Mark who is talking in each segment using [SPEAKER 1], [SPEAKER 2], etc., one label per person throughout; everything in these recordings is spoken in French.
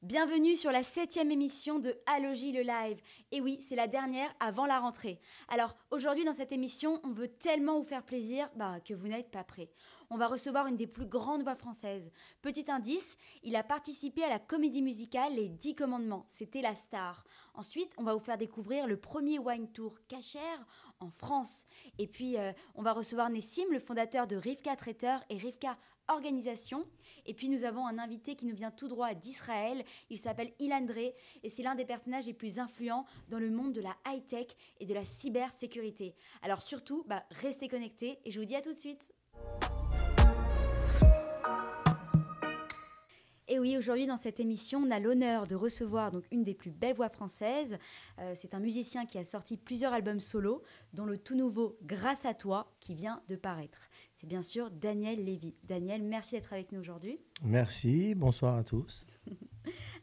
[SPEAKER 1] Bienvenue sur la 7e émission de Allogie le live. Et oui, c'est la dernière avant la rentrée. Alors aujourd'hui dans cette émission, on veut tellement vous faire plaisir que vous n'êtes pas prêts. On va recevoir une des plus grandes voix françaises. Petit indice, il a participé à la comédie musicale Les 10 Commandements. C'était la star. Ensuite, on va vous faire découvrir le premier wine tour cachère en France. Et puis, on va recevoir Nessim, le fondateur de Rivka Traiteur et Rivka Organisation. Et puis nous avons un invité qui nous vient tout droit d'Israël. Il s'appelle Ilan Dre et c'est l'un des personnages les plus influents dans le monde de la high-tech et de la cybersécurité. Alors surtout, restez connectés et je vous dis à tout de suite. Et oui, aujourd'hui dans cette émission, on a l'honneur de recevoir donc une des plus belles voix françaises. C'est un musicien qui a sorti plusieurs albums solo, dont le tout nouveau Grâce à toi qui vient de paraître. C'est bien sûr Daniel Lévy. Daniel, merci d'être avec nous aujourd'hui.
[SPEAKER 2] Merci, bonsoir à tous.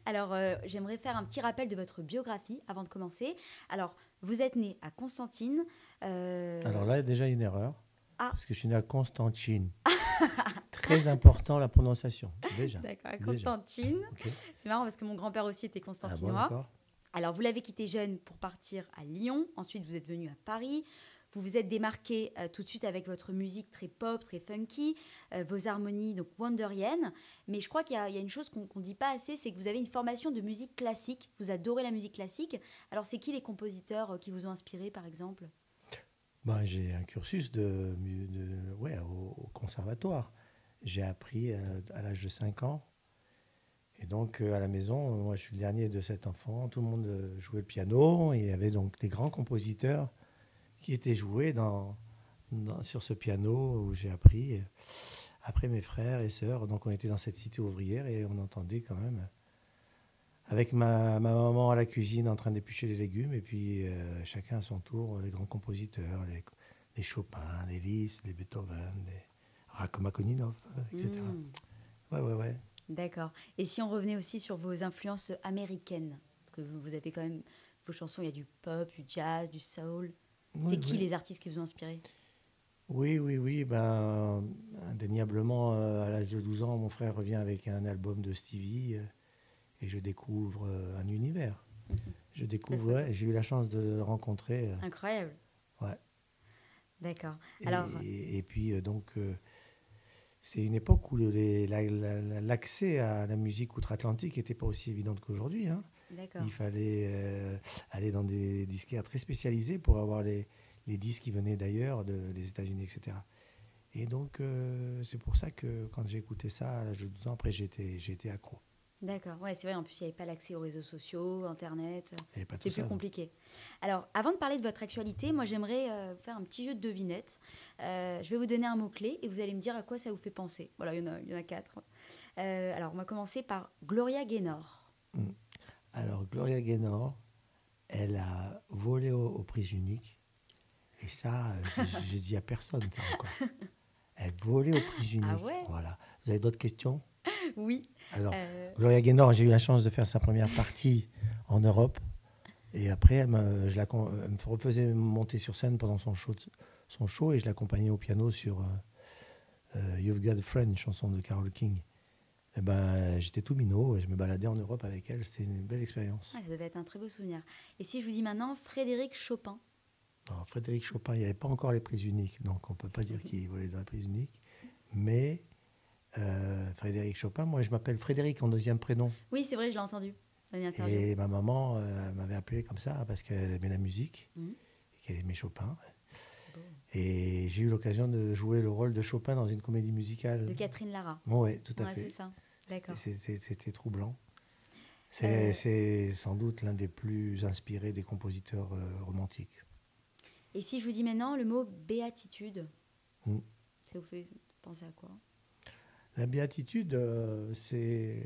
[SPEAKER 1] Alors, j'aimerais faire un petit rappel de votre biographie avant de commencer. Alors, vous êtes né à Constantine.
[SPEAKER 2] Alors là, il y a déjà une erreur,
[SPEAKER 1] Ah.
[SPEAKER 2] parce que je suis né à Constantine. Très important la prononciation, déjà.
[SPEAKER 1] D'accord, à Constantine.
[SPEAKER 2] Okay.
[SPEAKER 1] C'est marrant parce que mon grand-père aussi était constantinois.
[SPEAKER 2] Ah bon, d'accord.
[SPEAKER 1] Alors, vous l'avez quitté jeune pour partir à Lyon. Ensuite, vous êtes venu à Paris. Vous vous êtes démarqué tout de suite avec votre musique très pop, très funky, vos harmonies, donc wonderiennes. Mais je crois qu'il y a une chose qu'on ne dit pas assez, c'est que vous avez une formation de musique classique. Vous adorez la musique classique. Alors, c'est qui les compositeurs qui vous ont inspiré, par exemple ?
[SPEAKER 2] J'ai un cursus au conservatoire. J'ai appris à l'âge de 5 ans. Et donc, à la maison, moi, je suis le dernier de 7 enfants. Tout le monde jouait le piano. Et il y avait donc des grands compositeurs qui étaient joués sur ce piano où j'ai appris. Après mes frères et sœurs, donc on était dans cette cité ouvrière et on entendait quand même, avec ma maman à la cuisine en train d'éplucher les légumes, et puis chacun à son tour, les grands compositeurs, les Chopin, les Liszt, les Beethoven, les Rachmaninoff, etc. Ouais.
[SPEAKER 1] D'accord. Et si on revenait aussi sur vos influences américaines, parce que vous avez quand même vos chansons, il y a du pop, du jazz, du soul. C'est qui les artistes qui vous ont inspiré ?
[SPEAKER 2] Oui. Indéniablement, à l'âge de 12 ans, mon frère revient avec un album de Stevie et je découvre un univers. J'ai eu la chance de le rencontrer.
[SPEAKER 1] Incroyable.
[SPEAKER 2] Ouais.
[SPEAKER 1] D'accord.
[SPEAKER 2] Alors, et puis, c'est une époque où l'accès à la musique outre-Atlantique n'était pas aussi évident qu'aujourd'hui. Hein.
[SPEAKER 1] D'accord.
[SPEAKER 2] Il fallait aller dans des disquaires très spécialisés pour avoir les disques qui venaient d'ailleurs, des États-Unis, etc. Et donc, c'est pour ça que quand j'ai écouté ça, à l'âge de 12 ans, après, j'ai été accro.
[SPEAKER 1] D'accord, ouais, c'est vrai, en plus, il n'y avait pas l'accès aux réseaux sociaux, Internet, c'était plus
[SPEAKER 2] ça,
[SPEAKER 1] compliqué. Alors, avant de parler de votre actualité, moi, j'aimerais faire un petit jeu de devinettes. Je vais vous donner un mot-clé et vous allez me dire à quoi ça vous fait penser. Voilà, il y en a 4. Alors, on va commencer par Gloria Gaynor.
[SPEAKER 2] Alors, Gloria Gaynor, elle a volé aux prises uniques. Et ça, je dis à personne, ça encore. Elle volait aux prises uniques.
[SPEAKER 1] Ah ouais ?
[SPEAKER 2] Voilà. Vous avez d'autres questions ?
[SPEAKER 1] Oui.
[SPEAKER 2] Alors, Gloria Gaynor, j'ai eu la chance de faire sa première partie en Europe. Et après, elle me refaisait monter sur scène pendant son show et je l'accompagnais au piano sur You've Got a Friend, une chanson de Carole King. Et j'étais tout minot et je me baladais en Europe avec elle. C'était une belle expérience.
[SPEAKER 1] Ah, ça devait être un très beau souvenir. Et si je vous dis maintenant Frédéric Chopin ?
[SPEAKER 2] Alors, Frédéric Chopin, il n'y avait pas encore les prises uniques, donc on ne peut pas dire qu'il volait dans les prises uniques. Mais Frédéric Chopin, moi je m'appelle Frédéric en deuxième prénom.
[SPEAKER 1] Oui, c'est vrai, je l'ai entendu dans une interview.
[SPEAKER 2] Et ma maman m'avait appelé comme ça parce qu'elle aimait la musique et qu'elle aimait Chopin. Bon. Et j'ai eu l'occasion de jouer le rôle de Chopin dans une comédie musicale.
[SPEAKER 1] De Catherine Lara.
[SPEAKER 2] Oui, tout à fait.
[SPEAKER 1] C'est ça, d'accord.
[SPEAKER 2] C'était troublant. C'est sans doute l'un des plus inspirés des compositeurs romantiques.
[SPEAKER 1] Et si je vous dis maintenant le mot béatitude, ça vous fait penser à quoi ?
[SPEAKER 2] La béatitude, c'est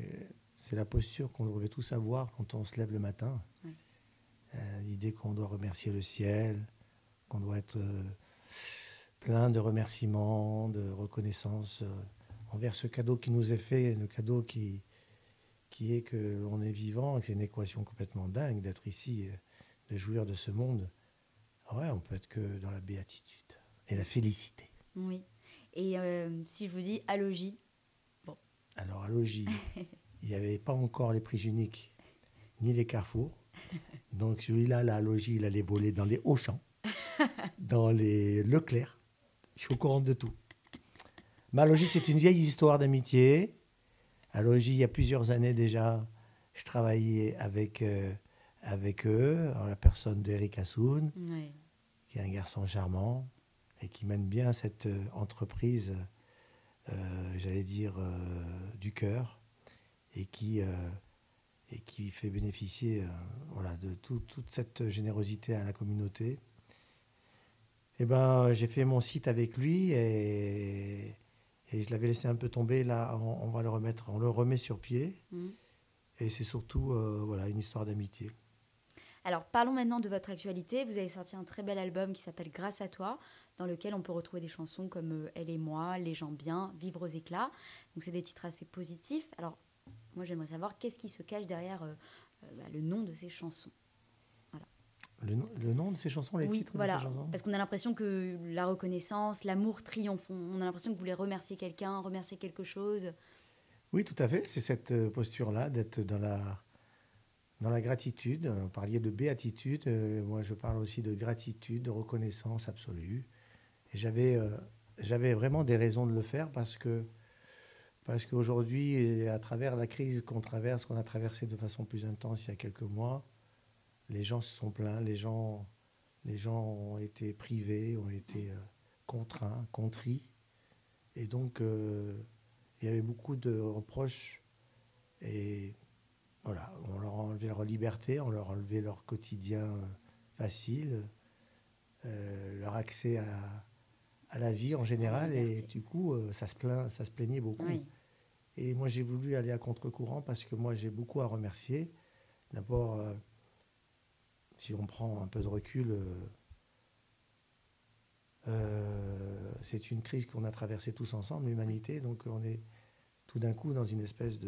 [SPEAKER 2] la posture qu'on devrait tous avoir quand on se lève le matin. Oui. L'idée qu'on doit remercier le ciel, qu'on doit être plein de remerciements, de reconnaissance envers ce cadeau qui nous est fait, le cadeau qui est que l'on est vivant, et que c'est une équation complètement dingue d'être ici, de jouir de ce monde. Ouais, on peut être que dans la béatitude et la félicité.
[SPEAKER 1] Oui. Et si je vous dis allogie ?
[SPEAKER 2] Alors, allogie, il n'y avait pas encore les prix uniques ni les carrefours. Donc celui-là, la logis, il allait voler dans les Auchan, dans les Leclerc. Je suis au courant de tout. Ma logis, c'est une vieille histoire d'amitié. À logis, il y a plusieurs années déjà, je travaillais avec eux, en la personne d'Eric Assoun,
[SPEAKER 1] Ouais.
[SPEAKER 2] qui est un garçon charmant et qui mène bien cette entreprise, j'allais dire, du cœur, et qui fait bénéficier voilà, de toute cette générosité à la communauté. Eh ben, j'ai fait mon site avec lui et je l'avais laissé un peu tomber. Là, on va le remettre, on le remet sur pied.
[SPEAKER 1] Mm.
[SPEAKER 2] Et c'est surtout voilà, une histoire d'amitié.
[SPEAKER 1] Alors, parlons maintenant de votre actualité. Vous avez sorti un très bel album qui s'appelle Grâce à toi, dans lequel on peut retrouver des chansons comme Elle et moi, Les gens bien, Vivre aux éclats. Donc, c'est des titres assez positifs. Alors, moi, j'aimerais savoir qu'est-ce qui se cache derrière le nom de ces chansons. Voilà.
[SPEAKER 2] Le nom de ces chansons, les
[SPEAKER 1] Oui,
[SPEAKER 2] titres
[SPEAKER 1] voilà.
[SPEAKER 2] de ces chansons?
[SPEAKER 1] Parce qu'on a l'impression que la reconnaissance, l'amour triomphe. On a l'impression que vous voulez remercier quelqu'un, remercier quelque chose.
[SPEAKER 2] Oui, tout à fait. C'est cette posture-là d'être dans la gratitude. Vous parliez de béatitude. Moi, je parle aussi de gratitude, de reconnaissance absolue. Et j'avais vraiment des raisons de le faire parce qu'aujourd'hui, à travers la crise qu'on traverse, qu'on a traversée de façon plus intense il y a quelques mois, les gens se sont plaints, les gens ont été privés, ont été contraints, contrits. Et donc, il y avait beaucoup de reproches. Et voilà, on leur a enlevé leur liberté, on leur a enlevé leur quotidien facile, leur accès à la vie en général. Et du coup, ça se plaignait beaucoup.
[SPEAKER 1] Oui.
[SPEAKER 2] Et moi, j'ai voulu aller à contre-courant parce que moi, j'ai beaucoup à remercier. D'abord, si on prend un peu de recul, c'est une crise qu'on a traversée tous ensemble, l'humanité. Donc, on est tout d'un coup dans une espèce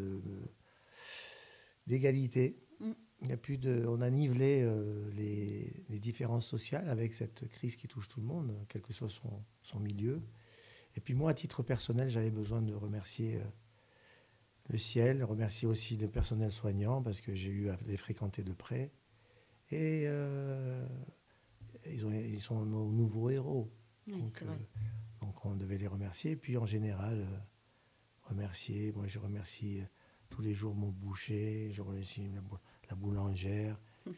[SPEAKER 2] d'égalité.
[SPEAKER 1] Mm.
[SPEAKER 2] Il y a plus de, on a nivelé les différences sociales avec cette crise qui touche tout le monde, quel que soit son milieu. Et puis moi, à titre personnel, j'avais besoin de remercier le ciel, remercier aussi le personnel soignant parce que j'ai eu à les fréquenter de près. Et ils sont nos nouveaux héros.
[SPEAKER 1] Oui,
[SPEAKER 2] Donc,
[SPEAKER 1] c'est vrai.
[SPEAKER 2] donc on devait les remercier. Et puis en général, remercier. Moi, je remercie tous les jours mon boucher, je remercie la boulangère.
[SPEAKER 1] Il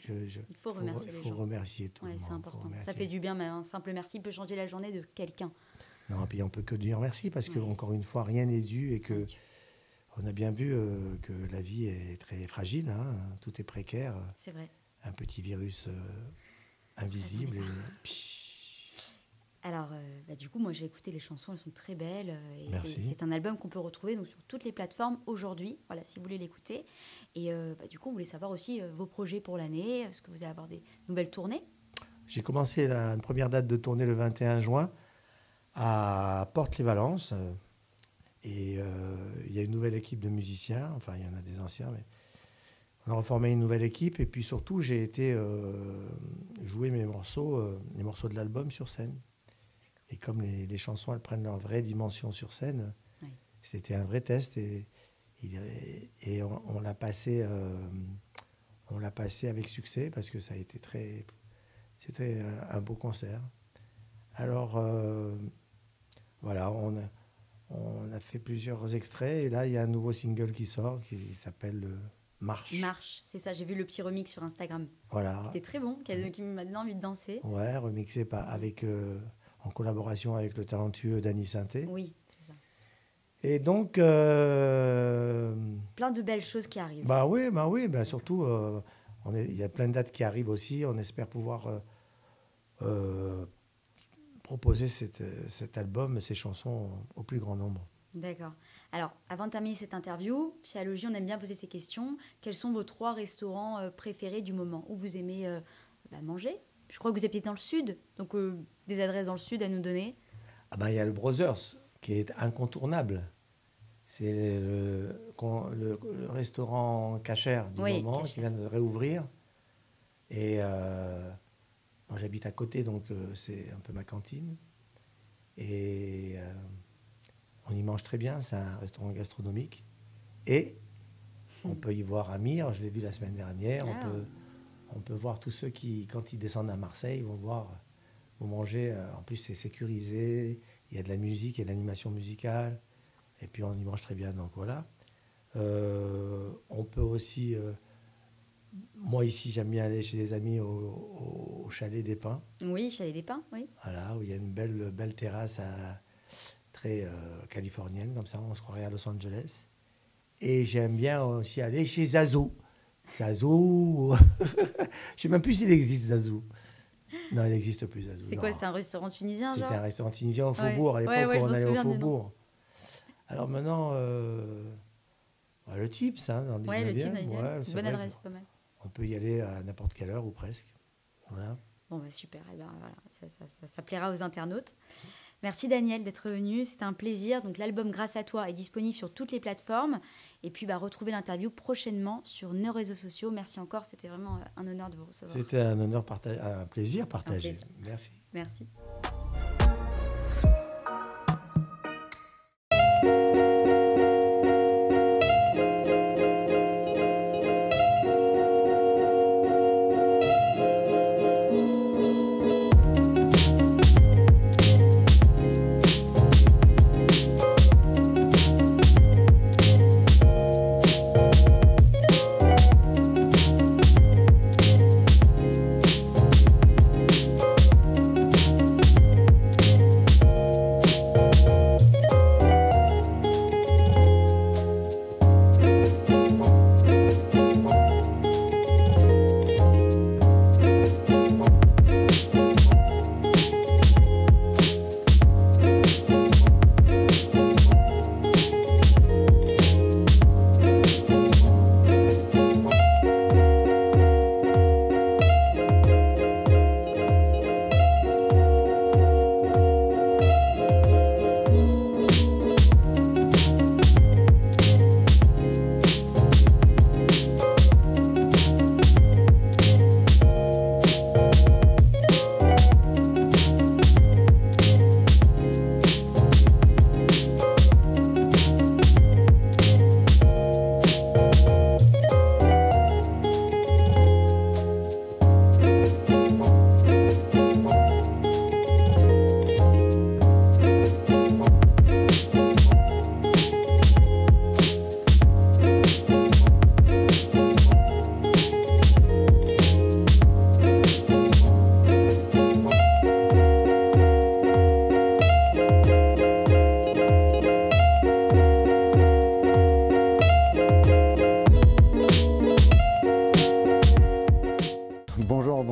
[SPEAKER 1] faut remercier les gens.
[SPEAKER 2] Il faut remercier tout le
[SPEAKER 1] Ouais,
[SPEAKER 2] monde.
[SPEAKER 1] c'est important. Ça fait du bien, même un simple merci peut changer la journée de quelqu'un.
[SPEAKER 2] Non, puis on peut que dire merci parce que,
[SPEAKER 1] Ouais.
[SPEAKER 2] encore une fois, rien n'est dû et que
[SPEAKER 1] Ouais.
[SPEAKER 2] on a bien vu que la vie est très fragile, hein, tout est précaire.
[SPEAKER 1] C'est vrai.
[SPEAKER 2] Un petit virus invisible.
[SPEAKER 1] Alors, du coup, moi, j'ai écouté les chansons, elles sont très belles. Et
[SPEAKER 2] Merci.
[SPEAKER 1] c'est un album qu'on peut retrouver donc, sur toutes les plateformes aujourd'hui, voilà, si vous voulez l'écouter. Et du coup, on voulait savoir aussi vos projets pour l'année. Est-ce que vous allez avoir des nouvelles tournées?
[SPEAKER 2] J'ai commencé une première date de tournée le 21 juin à Porte-les-Valences. Et il y a une nouvelle équipe de musiciens, enfin il y en a des anciens, mais on a reformé une nouvelle équipe. Et puis surtout, j'ai été jouer les morceaux de l'album sur scène. Et comme les chansons, elles prennent leur vraie dimension sur scène,
[SPEAKER 1] Oui.
[SPEAKER 2] C'était un vrai test. Et on l'a passé avec succès parce que ça a été c'était un beau concert. Alors, voilà, on a fait plusieurs extraits et là, il y a un nouveau single qui sort qui s'appelle Marche.
[SPEAKER 1] Marche, c'est ça, j'ai vu le petit remix sur Instagram.
[SPEAKER 2] Voilà.
[SPEAKER 1] C'était très bon, qui m'a donné envie de danser.
[SPEAKER 2] Ouais, remixé en collaboration avec le talentueux Danny Sainté.
[SPEAKER 1] Oui, c'est ça.
[SPEAKER 2] Et donc...
[SPEAKER 1] Plein de belles choses qui arrivent.
[SPEAKER 2] Bah oui, surtout, il y a plein de dates qui arrivent aussi. On espère pouvoir proposer cet album, ces chansons au plus grand nombre.
[SPEAKER 1] D'accord. Alors, avant de terminer cette interview, chez Allogie, on aime bien poser ces questions. Quels sont vos 3 restaurants préférés du moment où vous aimez manger? Je crois que vous êtes dans le sud, donc des adresses dans le sud à nous donner.
[SPEAKER 2] Ah ben, il y a le Brothers, qui est incontournable. C'est le restaurant cachère du moment,
[SPEAKER 1] Cachère.
[SPEAKER 2] qui vient de réouvrir. Et moi, j'habite à côté, donc c'est un peu ma cantine. Et on y mange très bien, c'est un restaurant gastronomique. Et On peut y voir Amir, je l'ai vu la semaine dernière.
[SPEAKER 1] Ah.
[SPEAKER 2] On peut voir tous ceux qui, quand ils descendent à Marseille, vont manger. En plus, c'est sécurisé. Il y a de la musique, il y a de l'animation musicale. Et puis, on y mange très bien. Donc, voilà. On peut aussi... moi, ici, j'aime bien aller chez des amis au Chalet des Pins.
[SPEAKER 1] Oui, Chalet des Pins, oui.
[SPEAKER 2] Voilà, où il y a une belle terrasse très californienne, comme ça, on se croirait à Los Angeles. Et j'aime bien aussi aller chez Zazo. Zazo, je ne sais même plus s'il existe Zazo. Non, il n'existe plus Zazo.
[SPEAKER 1] C'est quoi, c'était un restaurant tunisien, genre?
[SPEAKER 2] C'était un restaurant tunisien au Faubourg, à l'époque où on allait au Faubourg. Alors maintenant, le Tips, hein, dans le 19e.
[SPEAKER 1] Ouais, le Tips, c'est bonne
[SPEAKER 2] vrai,
[SPEAKER 1] adresse, pas mal.
[SPEAKER 2] On peut y aller à n'importe quelle heure ou presque. Voilà.
[SPEAKER 1] Bon, bah super, eh ben, voilà, ça plaira aux internautes. Merci Daniel d'être venu, c'était un plaisir. Donc l'album Grâce à toi est disponible sur toutes les plateformes. Et puis retrouvez l'interview prochainement sur nos réseaux sociaux. Merci encore, c'était vraiment un honneur de vous recevoir.
[SPEAKER 2] C'était un plaisir partagé. Merci.
[SPEAKER 1] Merci.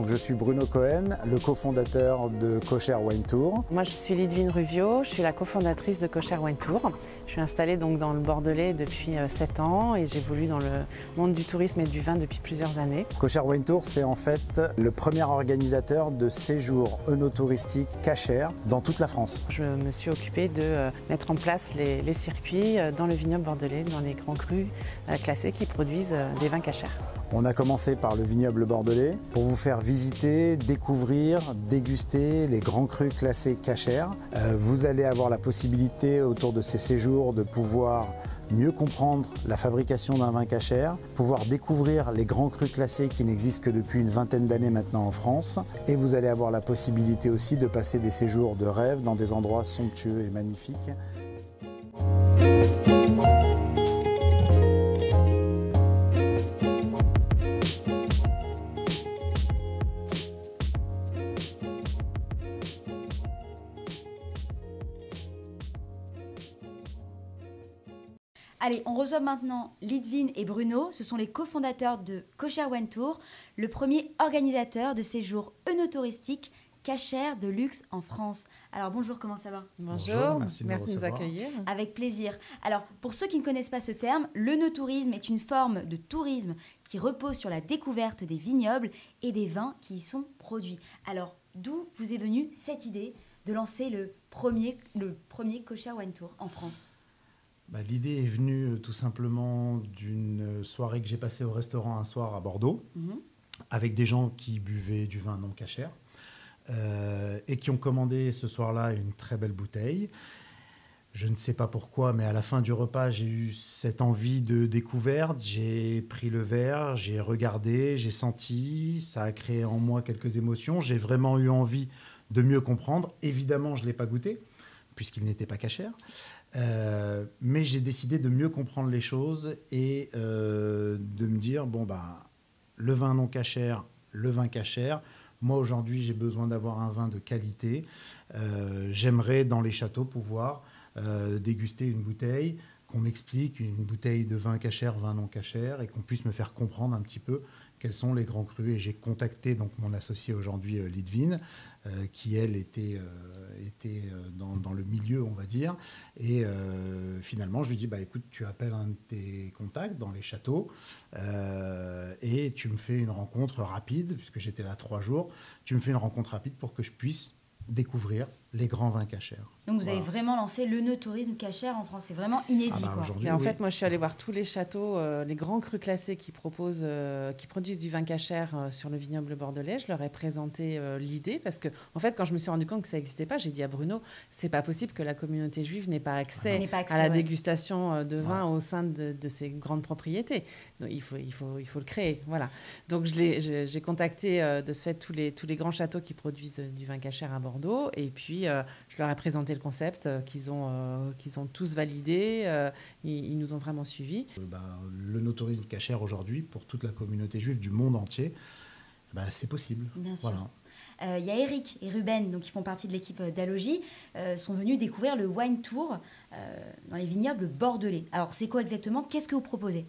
[SPEAKER 3] Je suis Bruno Cohen, le cofondateur de Cocher Wine Tour.
[SPEAKER 4] Moi je suis Lidvine Ruvio, je suis la cofondatrice de Cocher Wine Tour. Je suis installée donc dans le Bordelais depuis 7 ans et j'évolue dans le monde du tourisme et du vin depuis plusieurs années.
[SPEAKER 3] Cocher Wine Tour, c'est en fait le premier organisateur de séjours œnotouristiques cachers dans toute la France.
[SPEAKER 4] Je me suis occupée de mettre en place les circuits dans le vignoble bordelais, dans les grands crus classés qui produisent des vins cachers.
[SPEAKER 3] On a commencé par le vignoble bordelais pour vous faire visiter, découvrir, déguster les grands crus classés cachers. Vous allez avoir la possibilité autour de ces séjours de pouvoir mieux comprendre la fabrication d'un vin cachère, pouvoir découvrir les grands crus classés qui n'existent que depuis une vingtaine d'années maintenant en France. Et vous allez avoir la possibilité aussi de passer des séjours de rêve dans des endroits somptueux et magnifiques.
[SPEAKER 1] Allez, on reçoit maintenant Lidvine et Bruno. Ce sont les cofondateurs de Cocher Wine Tour, le premier organisateur de séjours œnotouristiques cachers de luxe en France. Alors bonjour, comment ça va?
[SPEAKER 5] Bonjour, merci de nous accueillir.
[SPEAKER 1] Avec plaisir. Alors, pour ceux qui ne connaissent pas ce terme, l'œnotourisme est une forme de tourisme qui repose sur la découverte des vignobles et des vins qui y sont produits. Alors, d'où vous est venue cette idée de lancer le premier Cocher Wine Tour en France?
[SPEAKER 5] L'idée est venue tout simplement d'une soirée que j'ai passée au restaurant un soir à Bordeaux, avec des gens qui buvaient du vin non cachère et qui ont commandé ce soir-là une très belle bouteille. Je ne sais pas pourquoi, mais à la fin du repas, j'ai eu cette envie de découverte. J'ai pris le verre, j'ai regardé, j'ai senti. Ça a créé en moi quelques émotions. J'ai vraiment eu envie de mieux comprendre. Évidemment, je ne l'ai pas goûté, puisqu'il n'était pas cachère. Mais j'ai décidé de mieux comprendre les choses et de me dire, le vin non cachère, le vin cachère. Moi, aujourd'hui, j'ai besoin d'avoir un vin de qualité. J'aimerais, dans les châteaux, pouvoir déguster une bouteille, qu'on m'explique une bouteille de vin cachère, vin non cachère, et qu'on puisse me faire comprendre un petit peu quels sont les grands crus. Et j'ai contacté donc mon associé aujourd'hui, Lidvine, qui, elle, était dans le milieu, on va dire. Et finalement, je lui dis, écoute, tu appelles un de tes contacts dans les châteaux et tu me fais une rencontre rapide, puisque j'étais là 3 jours, tu me fais une rencontre rapide pour que je puisse découvrir les grands vins cachères.
[SPEAKER 1] Donc vous avez vraiment lancé le no-tourisme cachère en France. C'est vraiment inédit.
[SPEAKER 4] Et en fait, moi, je suis allée voir tous les châteaux, les grands crus classés qui produisent du vin cachère sur le vignoble bordelais. Je leur ai présenté l'idée parce que, en fait, quand je me suis rendu compte que ça n'existait pas, j'ai dit à Bruno, c'est pas possible que la communauté juive n'ait pas accès à la dégustation de vin au sein de ces grandes propriétés. Donc, il faut le créer. Voilà. Donc j'ai contacté de ce fait tous les grands châteaux qui produisent du vin cachère à Bordeaux, et puis je leur ai présenté le concept qu'ils ont tous validé. Ils nous ont vraiment suivis.
[SPEAKER 5] Le no-tourisme cachère aujourd'hui, pour toute la communauté juive du monde entier, c'est possible.
[SPEAKER 1] Bien sûr. Voilà. Y a Eric et Ruben, donc, qui font partie de l'équipe d'Alogie, sont venus découvrir le Wine Tour dans les vignobles bordelais. Alors, c'est quoi exactement? Qu'est-ce que vous proposez?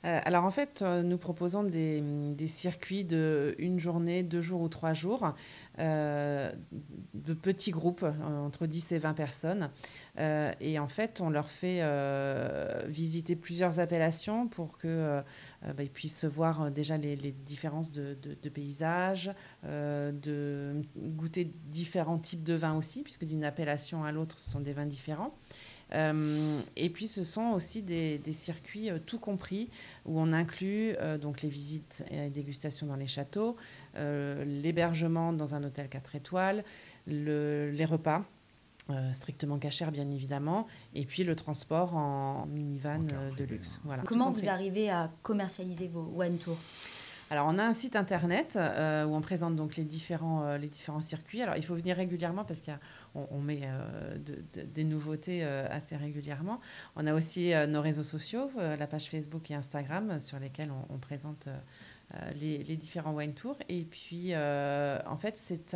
[SPEAKER 4] Alors en fait, nous proposons des circuits de 1 journée, 2 jours ou 3 jours, de petits groupes, entre 10 et 20 personnes. Et en fait, on leur fait visiter plusieurs appellations pour qu'ils puissent voir déjà les différences de paysages, de goûter différents types de vins aussi, puisque d'une appellation à l'autre, ce sont des vins différents. Et puis ce sont aussi des circuits tout compris où on inclut donc les visites et les dégustations dans les châteaux, l'hébergement dans un hôtel 4 étoiles, les repas strictement cachères bien évidemment, et puis le transport en minivan de luxe. Voilà.
[SPEAKER 1] Comment vous arrivez à commercialiser vos Wine Tours?
[SPEAKER 4] Alors, on a un site internet où on présente donc les différents circuits. Alors, il faut venir régulièrement parce qu'on met des nouveautés assez régulièrement. On a aussi nos réseaux sociaux, la page Facebook et Instagram, sur lesquels on présente les différents wine tours. Et puis, en fait, c'est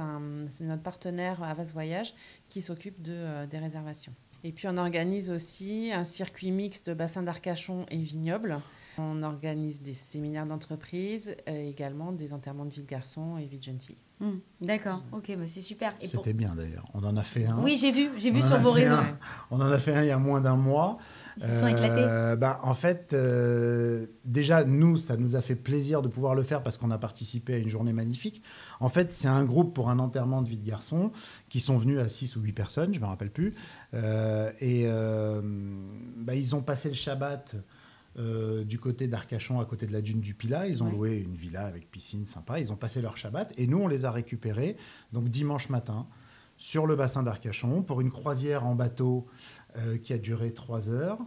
[SPEAKER 4] notre partenaire Havas Voyage qui s'occupe des réservations. Et puis, on organise aussi un circuit mixte bassin d'Arcachon et vignoble. On organise des séminaires d'entreprise, également des enterrements de vie de garçons et vie de jeunes filles.
[SPEAKER 1] D'accord, ok, c'est super.
[SPEAKER 5] C'était bien d'ailleurs, on en a fait un.
[SPEAKER 1] Oui, j'ai vu sur vos réseaux.
[SPEAKER 5] On en a fait un il y a moins d'1 mois.
[SPEAKER 1] Ils se sont éclatés.
[SPEAKER 5] En fait, déjà, ça nous a fait plaisir de pouvoir le faire parce qu'on a participé à une journée magnifique. En fait, c'est un groupe pour un enterrement de vie de garçon qui sont venus à 6 ou 8 personnes, je ne me rappelle plus. Ils ont passé le Shabbat du côté d'Arcachon, à côté de la dune du Pilat. Ils ont loué une villa avec piscine sympa. Ils ont passé leur Shabbat et nous, on les a récupérés donc dimanche matin sur le bassin d'Arcachon pour une croisière en bateau qui a duré 3 heures.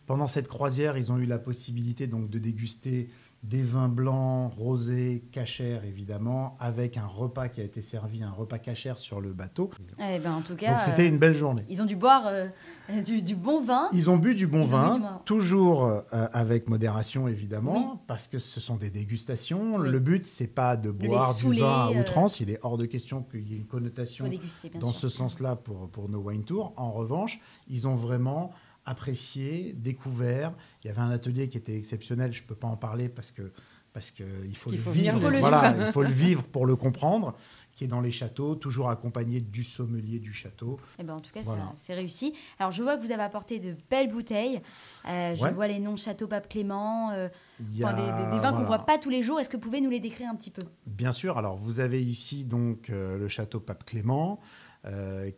[SPEAKER 5] Pendant cette croisière, ils ont eu la possibilité donc de déguster des vins blancs, rosés, cachères évidemment, avec un repas qui a été servi, un repas cachère sur le bateau.
[SPEAKER 1] En tout cas,
[SPEAKER 5] donc c'était une belle journée.
[SPEAKER 1] Ils ont dû boire du bon vin.
[SPEAKER 5] Ils ont bu du bon vin, toujours avec modération évidemment, parce que ce sont des dégustations. Le but, c'est pas de boire du vin à outrance. Il est hors de question qu'il y ait une connotation dans ce sens-là pour nos wine tours. En revanche, ils ont vraiment apprécié, découvert. Il y avait un atelier qui était exceptionnel, je ne peux pas en parler parce que il faut le vivre. Il faut le vivre pour le comprendre, qui est dans les châteaux, toujours accompagné du sommelier du château.
[SPEAKER 1] En tout cas, c'est réussi. Alors, je vois que vous avez apporté de belles bouteilles. Je vois les noms Château Pape Clément, des vins qu'on ne voit pas tous les jours. Est-ce que vous pouvez nous les décrire un petit peu?
[SPEAKER 5] Bien sûr. Alors, vous avez ici donc le Château Pape Clément,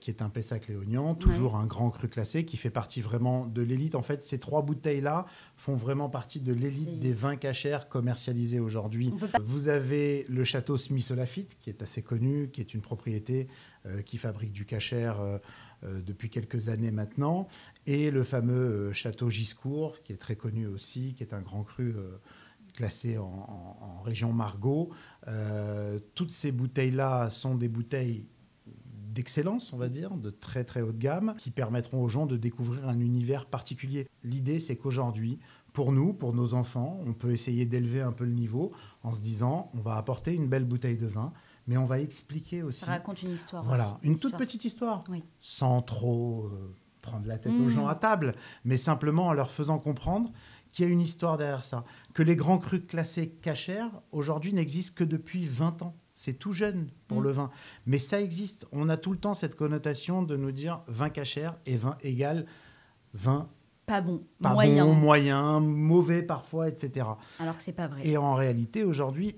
[SPEAKER 5] qui est un Pessac-Léognan, toujours un grand cru classé, qui fait partie vraiment de l'élite. En fait, ces 3 bouteilles-là font vraiment partie de l'élite des vins cachers commercialisés aujourd'hui. Vous avez le château Smith-Olafite, qui est assez connu, qui est une propriété qui fabrique du cacher depuis quelques années maintenant, et le fameux château Giscourt, qui est très connu aussi, qui est un grand cru classé en région Margaux. Toutes ces bouteilles-là sont des bouteilles d'excellence, on va dire, de très très haut de gamme, qui permettront aux gens de découvrir un univers particulier. L'idée, c'est qu'aujourd'hui, pour nous, pour nos enfants, on peut essayer d'élever un peu le niveau en se disant, on va apporter une belle bouteille de vin, mais on va expliquer aussi...
[SPEAKER 1] Ça raconte une histoire.
[SPEAKER 5] Voilà,
[SPEAKER 1] aussi,
[SPEAKER 5] une toute petite histoire,
[SPEAKER 1] oui.
[SPEAKER 5] sans trop prendre la tête aux gens à table, mais simplement en leur faisant comprendre qu'il y a une histoire derrière ça. Que les grands crus classés cachers, aujourd'hui, n'existent que depuis 20 ans. C'est tout jeune pour le vin. Mais ça existe. On a tout le temps cette connotation de nous dire vin cacher et vin égale vin
[SPEAKER 1] pas bon,
[SPEAKER 5] moyen, mauvais parfois, etc.
[SPEAKER 1] Alors que c'est pas vrai.
[SPEAKER 5] Et en réalité, aujourd'hui,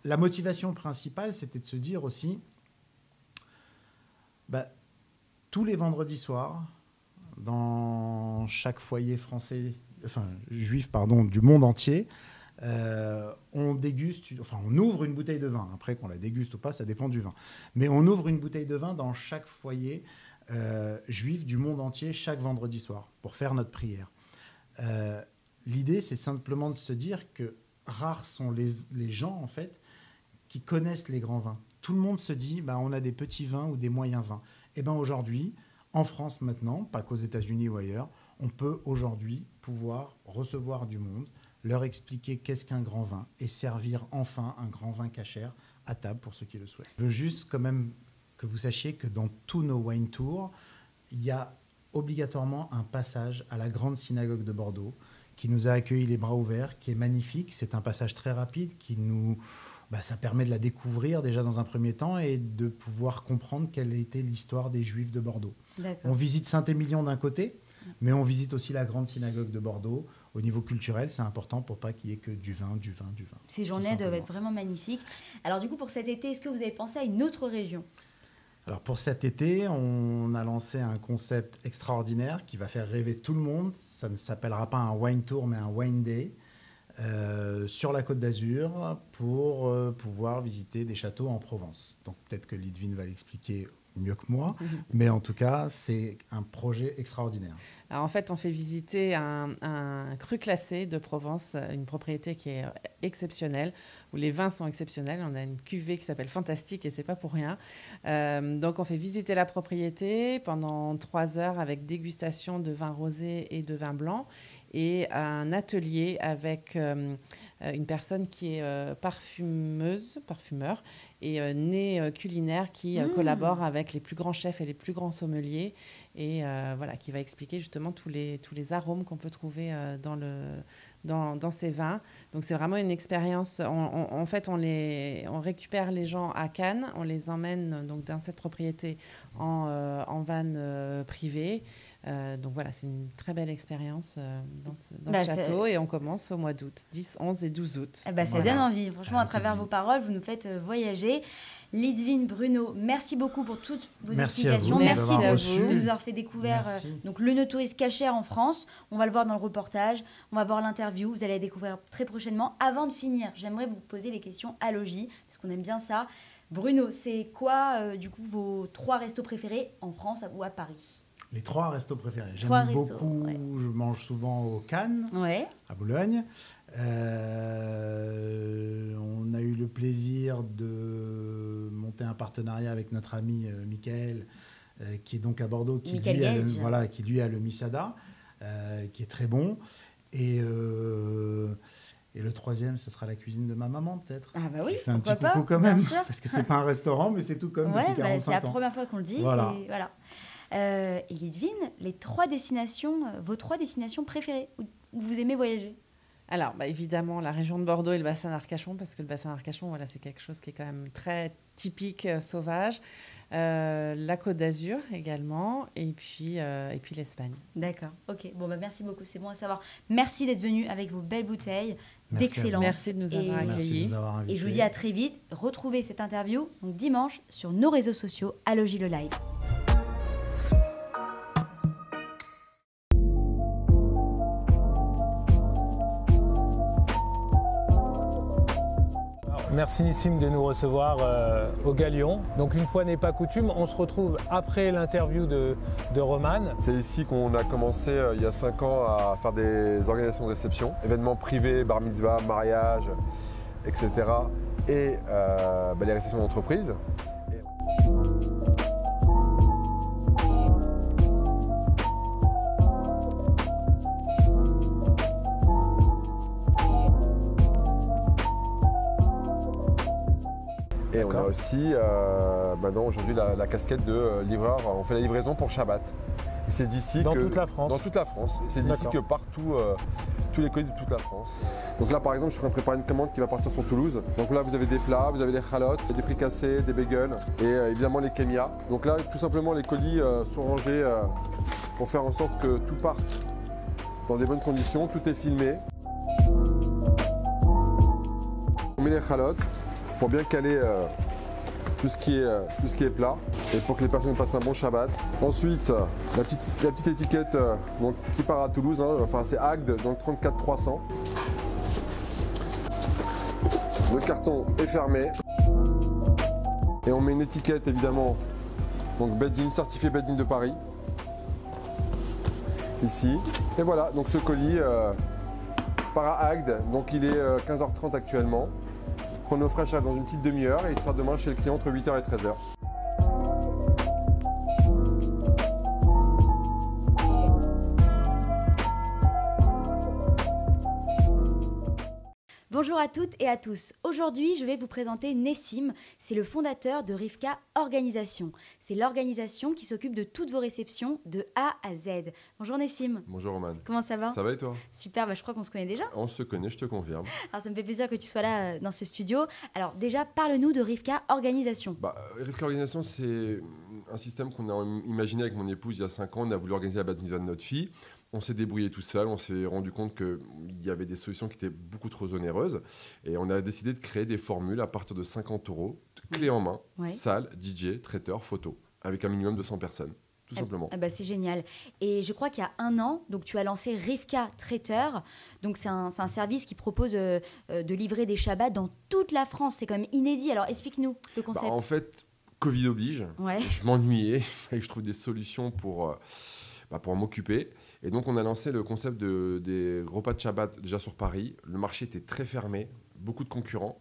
[SPEAKER 5] la motivation principale, c'était de se dire aussi, tous les vendredis soirs, dans chaque foyer français, juif, du monde entier, on ouvre une bouteille de vin. Après, qu'on la déguste ou pas, ça dépend du vin. Mais on ouvre une bouteille de vin dans chaque foyer juif du monde entier chaque vendredi soir pour faire notre prière. L'idée, c'est simplement de se dire que rares sont les gens, en fait, qui connaissent les grands vins. Tout le monde se dit, on a des petits vins ou des moyens vins. Et aujourd'hui, en France maintenant, pas qu'aux États-Unis ou ailleurs, on peut aujourd'hui pouvoir recevoir du monde, leur expliquer qu'est-ce qu'un grand vin et servir enfin un grand vin cacher à table pour ceux qui le souhaitent. Je veux juste quand même que vous sachiez que dans tous nos wine tours, il y a obligatoirement un passage à la grande synagogue de Bordeaux qui nous a accueillis les bras ouverts, qui est magnifique. C'est un passage très rapide qui ça permet de la découvrir déjà dans un premier temps et de pouvoir comprendre quelle était l'histoire des Juifs de Bordeaux. On visite Saint-Émilion d'un côté, mais on visite aussi la grande synagogue de Bordeaux. Au niveau culturel, c'est important pour pas qu'il y ait que du vin.
[SPEAKER 1] Ces journées doivent être vraiment magnifiques. Alors du coup, pour cet été, est-ce que vous avez pensé à une autre région ?
[SPEAKER 5] Alors pour cet été, on a lancé un concept extraordinaire qui va faire rêver tout le monde. Ça ne s'appellera pas un wine tour, mais un wine day sur la Côte d'Azur pour pouvoir visiter des châteaux en Provence. Donc peut-être que Lidvine va l'expliquer mieux que moi, mais en tout cas, c'est un projet extraordinaire.
[SPEAKER 4] Alors en fait, on fait visiter un cru classé de Provence, une propriété qui est exceptionnelle, où les vins sont exceptionnels. On a une cuvée qui s'appelle Fantastique et c'est pas pour rien. Donc on fait visiter la propriété pendant 3 heures avec dégustation de vins rosés et de vins blancs et un atelier avec une personne qui est parfumeur et nez culinaire qui collabore avec les plus grands chefs et les plus grands sommeliers et qui va expliquer justement tous les arômes qu'on peut trouver dans ces vins. Donc c'est vraiment une expérience. En fait, on récupère les gens à Cannes, on les emmène donc dans cette propriété en van privé. Donc voilà, c'est une très belle expérience dans ce château et on commence au mois d'août, 10, 11 et 12 août.
[SPEAKER 1] Ça donne envie. Franchement, à travers vos paroles, vous nous faites voyager. Lidvine, Bruno, merci beaucoup pour toutes vos explications. Merci de nous avoir fait découvrir donc, le no-tourist cacher en France. On va le voir dans le reportage, on va voir l'interview, vous allez découvrir très prochainement. Avant de finir, j'aimerais vous poser les questions à Logis, parce qu'on aime bien ça. Bruno, c'est quoi du coup vos 3 restos préférés en France ou à Paris ?
[SPEAKER 5] Les 3 restos préférés. J'aime beaucoup, je mange souvent au Cannes, à Boulogne. On a eu le plaisir de monter un partenariat avec notre ami Michael, qui est donc à Bordeaux, qui lui a le Misada, qui est très bon. Et le 3e, ce sera la cuisine de ma maman, peut-être.
[SPEAKER 1] Ah bah oui,
[SPEAKER 5] je fais un petit coucou quand même, parce que c'est pas un restaurant, mais c'est tout comme depuis 45 ans.
[SPEAKER 1] C'est la première fois qu'on le dit.
[SPEAKER 5] Voilà.
[SPEAKER 1] Et Lidvine, vos 3 destinations préférées où vous aimez voyager ?
[SPEAKER 4] Alors, évidemment, la région de Bordeaux et le bassin d'Arcachon, parce que le bassin d'Arcachon, voilà, c'est quelque chose qui est quand même très typique, sauvage. La Côte d'Azur également, et puis l'Espagne.
[SPEAKER 1] D'accord, ok. Bon, merci beaucoup, c'est bon à savoir. Merci d'être venu avec vos belles bouteilles d'excellence.
[SPEAKER 4] Merci de nous avoir accueillis.
[SPEAKER 1] Et je vous dis à très vite. Retrouvez cette interview donc dimanche sur nos réseaux sociaux à Logis le Live.
[SPEAKER 6] Merci Nissim de nous recevoir au Galion. Donc une fois n'est pas coutume, on se retrouve après l'interview de Roman.
[SPEAKER 7] C'est ici qu'on a commencé il y a 5 ans à faire des organisations de réception, événements privés, bar mitzvah, mariage, etc. Et les réceptions d'entreprise. Et on a aussi maintenant aujourd'hui la casquette de livreur. On fait la livraison pour Shabbat. Et c'est d'ici
[SPEAKER 6] dans toute la France.
[SPEAKER 7] Dans toute la France. C'est d'ici que partout, tous les colis de toute la France. Donc là par exemple, je suis en train de préparer une commande qui va partir sur Toulouse. Donc là vous avez des plats, vous avez des chalotes, des fricassés, des bagels et évidemment les kémias. Donc là tout simplement les colis sont rangés pour faire en sorte que tout parte dans des bonnes conditions. Tout est filmé. On met les chalotes pour bien caler tout ce qui est plat et pour que les personnes passent un bon Shabbat. Ensuite, la petite étiquette donc, qui part à Toulouse, c'est Agde, donc 34 300. Le carton est fermé et on met une étiquette évidemment, donc Beddin, certifié Beddin de Paris, ici. Et voilà, donc ce colis part à Agde, donc il est 15h30 actuellement. Chronofresh arrive dans une petite demi-heure et il sera demain chez le client entre 8h et 13h.
[SPEAKER 1] Bonjour à toutes et à tous. Aujourd'hui, je vais vous présenter Nessim. C'est le fondateur de Rivka Organisation. C'est l'organisation qui s'occupe de toutes vos réceptions de A à Z. Bonjour Nessim.
[SPEAKER 7] Bonjour Roman.
[SPEAKER 1] Comment ça va?
[SPEAKER 7] Ça va et toi?
[SPEAKER 1] Super, je crois qu'on se connaît déjà.
[SPEAKER 7] On se connaît, je te confirme.
[SPEAKER 1] Alors ça me fait plaisir que tu sois là dans ce studio. Alors déjà, parle-nous de Rivka Organisation.
[SPEAKER 7] Rivka Organisation, c'est un système qu'on a imaginé avec mon épouse il y a 5 ans. On a voulu organiser la bat mitzvah de notre fille. On s'est débrouillé tout seul, on s'est rendu compte qu'il y avait des solutions qui étaient beaucoup trop onéreuses et on a décidé de créer des formules à partir de 50 €, clé en main, salle, DJ, traiteur, photo, avec un minimum de 100 personnes, tout simplement.
[SPEAKER 1] C'est génial. Et je crois qu'il y a 1 an, donc, tu as lancé Rivka Traiteur. Donc c'est un service qui propose de livrer des Shabbats dans toute la France. C'est quand même inédit. Alors explique-nous le concept.
[SPEAKER 7] En fait, Covid oblige, je m'ennuyais, et je trouve des solutions pour m'occuper. Et donc, on a lancé le concept des repas de Shabbat déjà sur Paris. Le marché était très fermé, beaucoup de concurrents.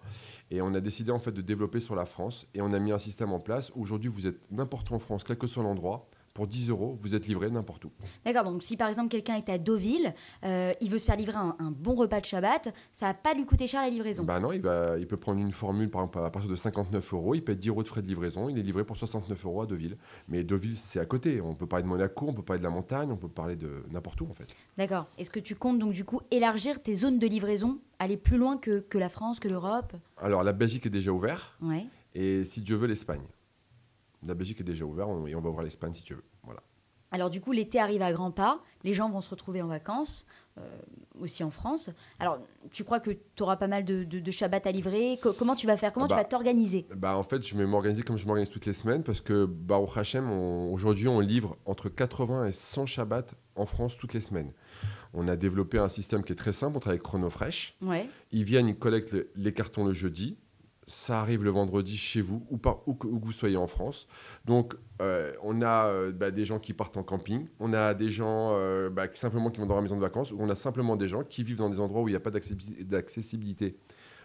[SPEAKER 7] Et on a décidé en fait de développer sur la France. Et on a mis un système en place où aujourd'hui, vous êtes n'importe où en France, quel que soit l'endroit. Pour 10 €, vous êtes livré n'importe où. D'accord,
[SPEAKER 1] donc si par exemple quelqu'un est à Deauville, il veut se faire livrer un bon repas de Shabbat, ça ne va pas lui coûter cher la livraison.
[SPEAKER 7] Non, il peut prendre une formule par exemple à partir de 59 €, il paie 10 € de frais de livraison, il est livré pour 69 € à Deauville. Mais Deauville, c'est à côté. On peut parler de Monaco, on peut parler de la montagne, on peut parler de n'importe où en fait.
[SPEAKER 1] D'accord. Est-ce que tu comptes donc du coup élargir tes zones de livraison, aller plus loin que la France, que l'Europe?
[SPEAKER 7] Alors la Belgique est déjà ouverte.
[SPEAKER 1] Ouais.
[SPEAKER 7] Et si Dieu veut, l'Espagne. La Belgique est déjà ouverte et on va ouvrir l'Espagne si tu veux. Voilà.
[SPEAKER 1] Alors du coup, l'été arrive à grands pas, les gens vont se retrouver en vacances, aussi en France. Alors, tu crois que tu auras pas mal de Shabbat à livrer? Comment tu vas faire? Comment tu vas t'organiser?
[SPEAKER 7] En fait, je vais m'organiser comme je m'organise toutes les semaines parce que, Baruch Hashem, aujourd'hui, on livre entre 80 et 100 Shabbats en France toutes les semaines. On a développé un système qui est très simple, on travaille avec Chronofresh.
[SPEAKER 1] Ouais.
[SPEAKER 7] Ils viennent, ils collectent les cartons le jeudi. Ça arrive le vendredi chez vous, où que vous soyez en France. Donc, on a des gens qui partent en camping. On a des gens simplement qui vont dans leur maison de vacances. Ou on a simplement des gens qui vivent dans des endroits où il n'y a pas d'accessibilité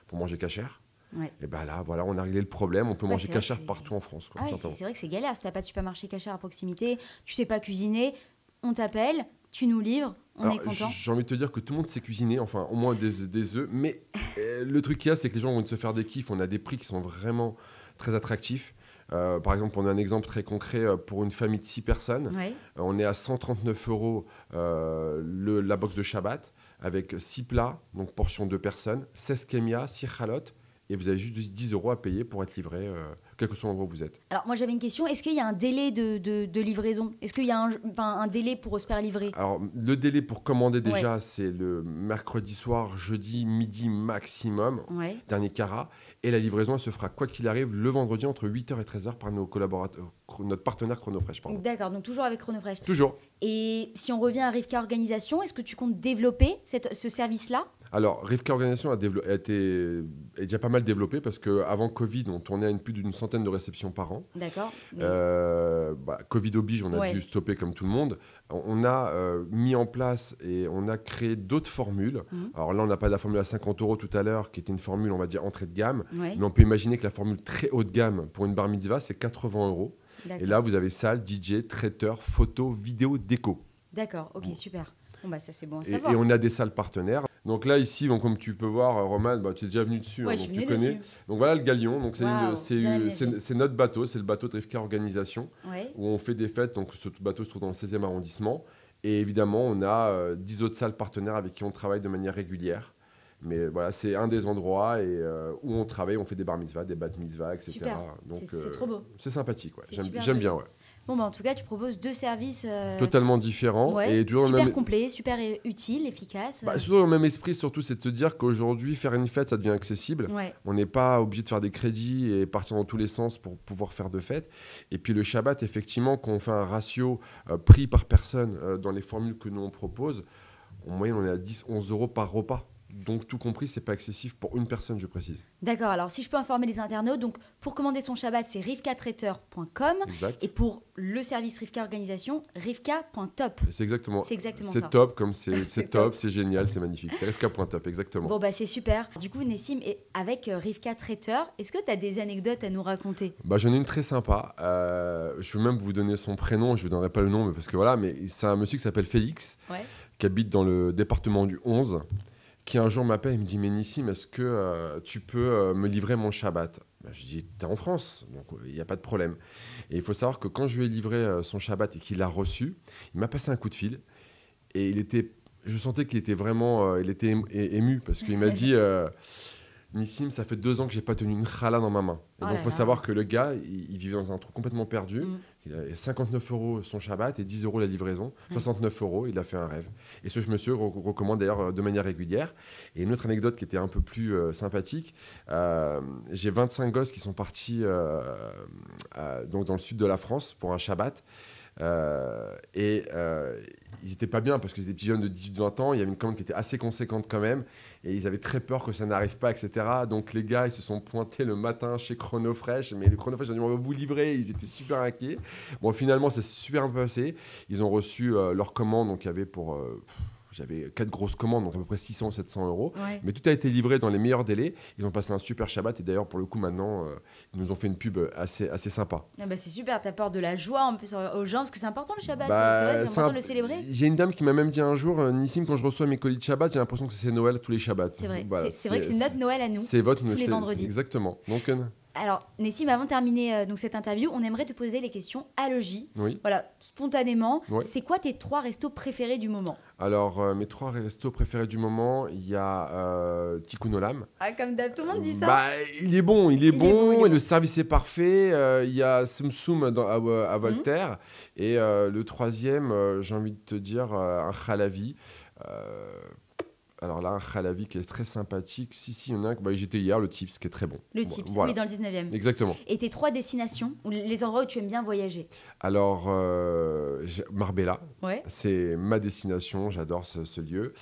[SPEAKER 7] pour manger cachère. Ouais. Et là, voilà, on a réglé le problème. On peut manger cachère partout en France.
[SPEAKER 1] C'est vrai que c'est galère. Si tu n'as pas de supermarché cachère à proximité, tu ne sais pas cuisiner, on t'appelle, tu nous livres. On est content.
[SPEAKER 7] J'ai envie de te dire que tout le monde sait cuisiner, enfin au moins des œufs. Mais le truc qu'il y a, c'est que les gens vont se faire des kiffs. On a des prix qui sont vraiment très attractifs. Par exemple, on a un exemple très concret pour une famille de 6 personnes. Ouais. On est à 139 € la box de Shabbat avec 6 plats, donc portion 2 personnes, 16 kémias, 6 chalotes, et vous avez juste 10 € à payer pour être livré, quel que soit l'endroit où vous êtes.
[SPEAKER 1] Alors moi j'avais une question, est-ce qu'il y a un délai de livraison? Est-ce qu'il y a un délai pour se faire livrer?
[SPEAKER 7] Alors le délai pour commander déjà, c'est le mercredi soir, jeudi, midi maximum, dernier carat, et la livraison elle se fera quoi qu'il arrive le vendredi entre 8h et 13h par nos collaborateurs, notre partenaire Chronofresh.
[SPEAKER 1] D'accord, donc toujours avec Chronofresh.
[SPEAKER 7] Toujours.
[SPEAKER 1] Et si on revient à Rivka Organisation, est-ce que tu comptes développer ce service-là?
[SPEAKER 7] Alors, Rivka Organisation est déjà pas mal développé parce qu'avant Covid, on tournait à plus d'une centaine de réceptions par an.
[SPEAKER 1] D'accord.
[SPEAKER 7] Covid oblige, on a dû stopper comme tout le monde. On a mis en place et on a créé d'autres formules. Alors là, on n'a pas la formule à 50 € tout à l'heure, qui était une formule, on va dire, entrée de gamme. Mais on peut imaginer que la formule très haut de gamme pour une bar mitzvah, c'est 80 €. Et là, vous avez salle, DJ, traiteur, photo, vidéo, déco.
[SPEAKER 1] D'accord, ok, super. Bon, bah, ça, c'est bon à
[SPEAKER 7] savoir.
[SPEAKER 1] savoir.
[SPEAKER 7] Et on a des salles partenaires. Donc là, ici, comme tu peux voir, Roman, tu es déjà venu dessus, donc tu connais. Donc voilà le Galion. Donc c'est notre bateau, c'est le bateau de Rivka Organisation, où on fait des fêtes. Donc ce bateau se trouve dans le 16e arrondissement. Et évidemment, on a 10 autres salles partenaires avec qui on travaille de manière régulière. Mais voilà, c'est un des endroits où on travaille, on fait des bar mitzvahs, des bat mitzvahs, etc.
[SPEAKER 1] Super.
[SPEAKER 7] Donc
[SPEAKER 1] c'est trop beau.
[SPEAKER 7] C'est sympathique, ouais.
[SPEAKER 1] J'aime
[SPEAKER 7] bien, ouais.
[SPEAKER 1] Bon, bah, en tout cas, tu proposes 2 services
[SPEAKER 7] totalement différents. Et toujours
[SPEAKER 1] super complets, super utiles, efficaces.
[SPEAKER 7] C'est toujours le même esprit, surtout, c'est de te dire qu'aujourd'hui, faire une fête, ça devient accessible. On n'est pas obligé de faire des crédits et partir dans tous les sens pour pouvoir faire de fêtes. Et puis le Shabbat, effectivement, quand on fait un ratio prix par personne dans les formules que nous on propose, en moyenne, on est à 10-11 € par repas. Donc, tout compris, c'est pas excessif pour une personne, je précise.
[SPEAKER 1] D'accord. Alors, si je peux informer les internautes, donc pour commander son Shabbat, c'est rivkatraiteur.com.
[SPEAKER 7] Exact.
[SPEAKER 1] Et pour le service Rivka Organisation, rivka.top.
[SPEAKER 7] C'est exactement ça.
[SPEAKER 1] C'est
[SPEAKER 7] top, comme c'est top, c'est génial, c'est magnifique. C'est rivka.top, exactement.
[SPEAKER 1] Bon, bah, c'est super. Du coup, Nessim, avec Rivka Traiteur, est-ce que tu as des anecdotes à nous raconter?
[SPEAKER 7] J'en ai une très sympa. Je vais même vous donner son prénom. Je ne vous donnerai pas le nom, parce que voilà, mais c'est un monsieur qui s'appelle Félix, qui habite dans le département du 11. Qui un jour m'appelle et me dit « Mais Nissim, est-ce que tu peux me livrer mon Shabbat ?» Je dis « T'es en France, donc il n'y a pas de problème. » Et il faut savoir que quand je lui ai livré son Shabbat et qu'il l'a reçu, il m'a passé un coup de fil. Et je sentais qu'il était vraiment ému parce qu'il m'a dit Nissim, ça fait 2 ans que je n'ai pas tenu une challah dans ma main. Et donc il faut savoir que le gars, il vivait dans un trou complètement perdu. Il a 59 € son Shabbat et 10 € la livraison. 69 €, il a fait un rêve. Et ce monsieur recommande d'ailleurs de manière régulière. Et une autre anecdote qui était un peu plus sympathique, j'ai 25 gosses qui sont partis donc dans le sud de la France pour un Shabbat. Ils n'étaient pas bien parce que c'était des petits jeunes de 18-20 ans. Il y avait une commande qui était assez conséquente quand même. Et ils avaient très peur que ça n'arrive pas, etc. Donc les gars, ils se sont pointés le matin chez Chronofresh. Mais le Chronofresh a dit, on va vous livrer. Ils étaient super inquiets. Bon, finalement, ça s'est super bien passé. Ils ont reçu leur commande. Donc il y avait j'avais 4 grosses commandes, donc à peu près 600-700 €. Mais tout a été livré dans les meilleurs délais. Ils ont passé un super Shabbat. Et d'ailleurs, pour le coup, maintenant, ils nous ont fait une pub assez sympa.
[SPEAKER 1] Ah bah c'est super, tu apportes de la joie en plus aux gens, parce que c'est important le Shabbat. C'est vrai, c'est important de le célébrer.
[SPEAKER 7] J'ai une dame qui m'a même dit un jour, Nissim, quand je reçois mes colis de Shabbat, j'ai l'impression que c'est Noël tous les Shabbats.
[SPEAKER 1] C'est vrai, voilà, c'est vrai que c'est notre Noël à nous.
[SPEAKER 7] C'est votre
[SPEAKER 1] tous les vendredis.
[SPEAKER 7] Exactement. Donc,
[SPEAKER 1] alors, Nessim, avant de terminer donc cette interview, on aimerait te poser les questions Alogie. Voilà, spontanément. C'est quoi tes 3 restos préférés du moment?
[SPEAKER 7] Alors, mes 3 restos préférés du moment, il y a Tikkun Olam.
[SPEAKER 1] Ah, comme d'hab, tout le monde dit ça.
[SPEAKER 7] Il est bon, il est bon. Le service est parfait. Il y a Tsum Tsum à Voltaire. Et le 3e, j'ai envie de te dire, un Chalavi. Alors là, un Chalavi qui est très sympathique. Si, il y en a un, j'étais hier, le Tips, qui est très bon.
[SPEAKER 1] Le Tips, voilà. Oui, dans le 19e.
[SPEAKER 7] Exactement.
[SPEAKER 1] Et tes 3 destinations, ou les endroits où tu aimes bien voyager?
[SPEAKER 7] Alors, Marbella, c'est ma destination, j'adore ce lieu.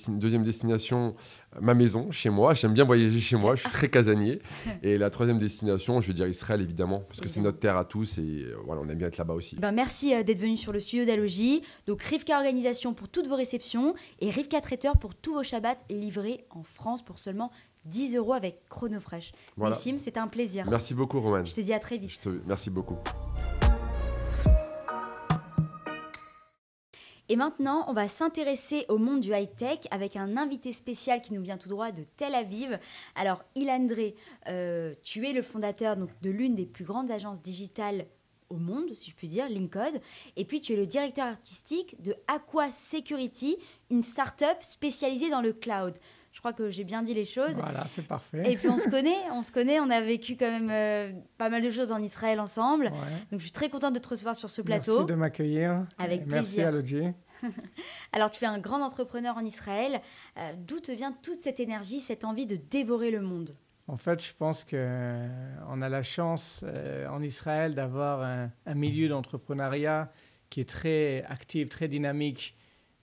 [SPEAKER 7] Deuxième destination, ma maison, chez moi. J'aime bien voyager chez moi, je suis très casanier. Et la 3e destination, je veux dire Israël, évidemment, parce que c'est notre terre à tous et voilà, on aime bien être là-bas aussi.
[SPEAKER 1] Merci d'être venu sur le studio d'Alogie. Donc, Rivka Organisation pour toutes vos réceptions et Rivka Traiteur pour tous vos Shabbats livrés en France pour seulement 10 € avec Chronofresh. Voilà. Nessim, c'était un plaisir.
[SPEAKER 7] Merci beaucoup, Roman.
[SPEAKER 1] Je te dis à très vite.
[SPEAKER 7] Merci beaucoup.
[SPEAKER 1] Et maintenant, on va s'intéresser au monde du high-tech avec un invité spécial qui nous vient tout droit de Tel Aviv. Alors, Ilan Drey, tu es le fondateur donc, de l'une des plus grandes agences digitales au monde, si je puis dire, Linkcode. Et puis, tu es le directeur artistique de Aqua Security, une start-up spécialisée dans le cloud. Je crois que j'ai bien dit les choses.
[SPEAKER 8] Voilà, c'est parfait.
[SPEAKER 1] Et puis, on se connaît, on a vécu quand même pas mal de choses en Israël ensemble.
[SPEAKER 8] Ouais.
[SPEAKER 1] Donc, je suis très contente de te recevoir sur ce plateau.
[SPEAKER 8] Merci de m'accueillir.
[SPEAKER 1] Avec
[SPEAKER 8] Merci
[SPEAKER 1] plaisir.
[SPEAKER 8] à Aloji.
[SPEAKER 1] Alors, tu es un grand entrepreneur en Israël. D'où te vient toute cette énergie, cette envie de dévorer le monde ?
[SPEAKER 8] En fait, je pense qu'on a la chance en Israël d'avoir un milieu d'entrepreneuriat qui est très actif, très dynamique